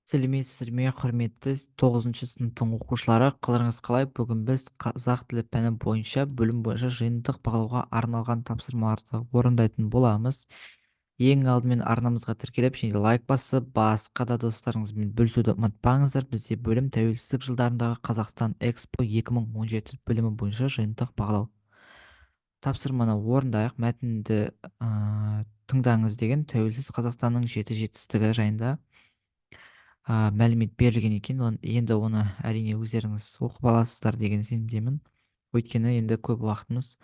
сәлеметсіздер ме, құрметті 9 сыныптың оқушылары? Қаларыңыз қалай? Бүгін біз қазақ тілі пәні бойынша бөлім бойынша жиынтық бағалауға арналған тапсырмаларды орындайтын боламыз. Ең алдымен арнамызға тіркеліп және лайк басып, басқа да достарыңызбен бөлісуді ұмытпаңыздар. Бізде бөлім тәуелсіздік жылдарындағы Қазақстан Экспо 2017 бөлімі бойынша жиынтық бағалау. Тапсырманы орындайық. Мәтінді тыңдаңыз деген тәуелсіз Қазақстанның жеті жетістігі жайында мәлімет берілген екен. Енді оны әрине өздеріңіз оқып аласыздар деген сенімдемін. Өйткені енді көп уақытымыз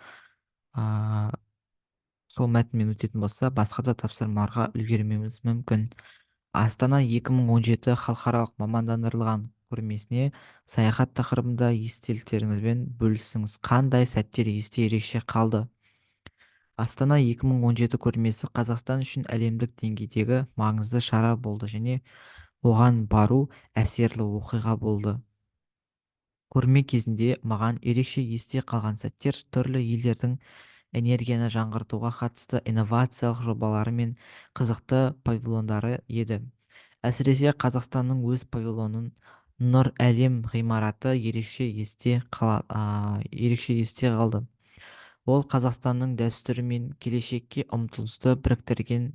сол мәтінмен өтетін болса, басқа да тапсырмаларға үлгермеуіміз мүмкін. Астана 2017 халықаралық мамандандырылған көрмесіне саяхат тақырыбында естеліктеріңізбен бөлісіңіз. Қандай сәттер есте ерекше қалды? Астана 2017 көрмесі Қазақстан үшін әлемдік деңгейдегі маңызды шара болды және оған бару әсерлі оқиға болды. Көрме кезінде маған ерекше есте қалған сәттер түрлі елдердің энергияны жаңғыртуға қатысты инновациялық жобалары мен қызықты павильондары еді. Әсіресе Қазақстанның өз павильонын Нұр әлем ғимараты ерекше есте қалды. Ол Қазақстанның дәстүрі мен келешекке ұмтылысты біріктірген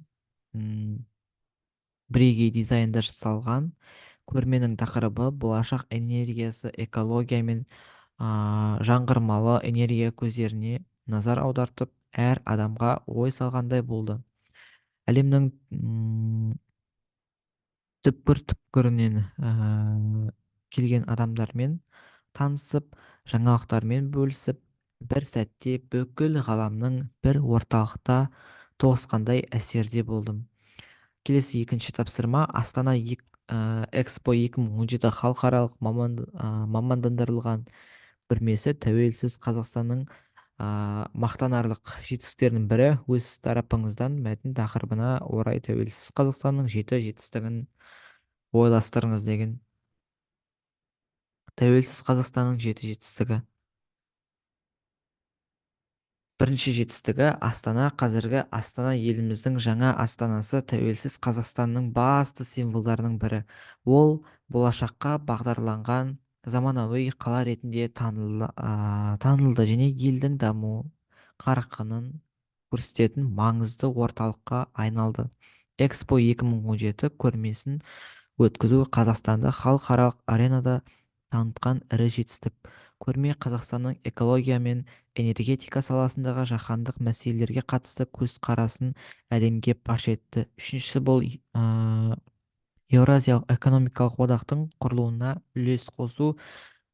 бірегей дизайнда жасалған. Көрменің тақырыбы болашақ энергиясы, экология мен жаңғырмалы энергия көздеріне назар аудартып, әр адамға ой салғандай болды. Әлемнің түпкір-түпкірінен келген адамдармен танысып, жаңалықтармен бөлісіп, бір сәтте бүкіл ғаламның бір орталықта тоғысқандай әсерде болдым. Келесі екінші тапсырма: Астана Экспо 2017 халықаралық мамандандырылған көрмесі тәуелсіз Қазақстанның мақтанарлық жетістіктерінің бірі. Өз тарапыңыздан мәтін тақырыбына орай тәуелсіз Қазақстанның жеті жетістігін ойластырыңыз деген. Тәуелсіз Қазақстанның жеті жетістігі. Бірінші жетістігі: Астана. Қазіргі Астана еліміздің жаңа астанасы, тәуелсіз Қазақстанның басты символдарының бірі. Ол болашаққа бағдарланған заманауи қала ретінде танылды және елдің даму қарқынын көрсететін маңызды орталыққа айналды. Экспо 2017 көрмесін өткізу Қазақстанды халықаралық аренада танытқан ірі жетістік. Көрме Қазақстанның экология мен энергетика саласындағы жаһандық мәселелерге қатысты көзқарасын әлемге паш етті. Үшіншісі бұл Еуразиялық экономикалық одақтың құрылуына үлес қосу.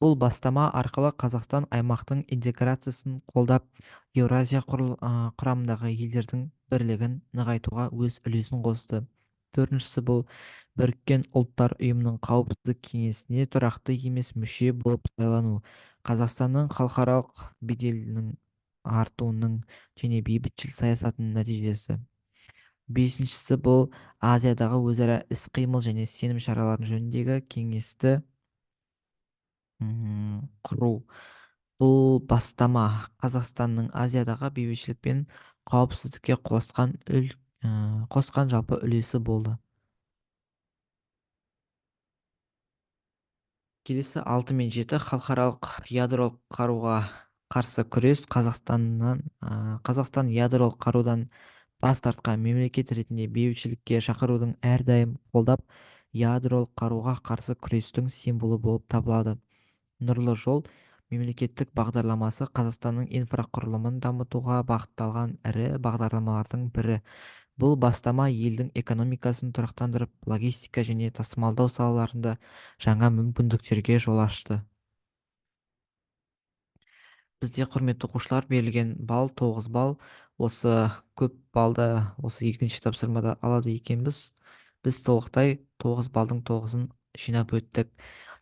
Бұл бастама арқылы Қазақстан аймақтың интеграциясын қолдап, Еуразия құрамындағы елдердің бірлігін нығайтуға өз үлесін қосты. Төртіншісі бұл Біріккен ұлттар ұйымының қауіпсіздік кеңесіне тұрақты емес мүше болып сайлану. Қазақстанның халықаралық беделінің артуының және бейбітшіл саясатының нәтижесі. Бесіншісі бұл Азиядағы өзара іс-қимыл және сенім шараларын жөніндегі кеңесті құру. Бұл бастама Қазақстанның Азиядағы бейбітшілік пен қауіпсіздікке қосқан жалпы үлесі болды. Келесі 6 мен 7: халықаралық ядролық қаруға қарсы күрес. Қазақстан ядролық қарудан бас тартқан мемлекет ретінде бейбітшілікке шақырудың әрдайым қолдап, ядролық қаруға қарсы күрестің символы болып табылады. Нұрлы жол мемлекеттік бағдарламасы Қазақстанның инфрақұрылымын дамытуға бағытталған ірі бағдарламалардың бірі. Бұл бастама елдің экономикасын тұрақтандырып, логистика және тасымалдау салаларында жаңа мүмкіндіктерге жол ашты. Бізде, құрметті оқушылар, берілген балл 9 балл. Осы көп балды осы екінші тапсырмада алады екенбіз. Біз толықтай 9 балдың 9-ын жинап өттік.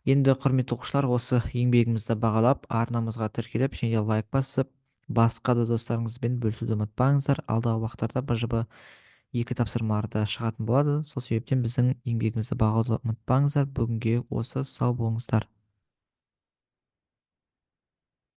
Енді, құрметті оқушылар, осы еңбегімізді бағалап, арнамызға тіркеліп және лайк басып, басқа да достарыңызбен бөлісуді ұмытпаңыздар. Алдағы уақыттарда БЖБ 2 тапсырмаларда шығатын болады. Сол себептен біздің еңбегімізді бағалауды ұмытпаңыздар. Бүгінге осы, сау болыңыздар.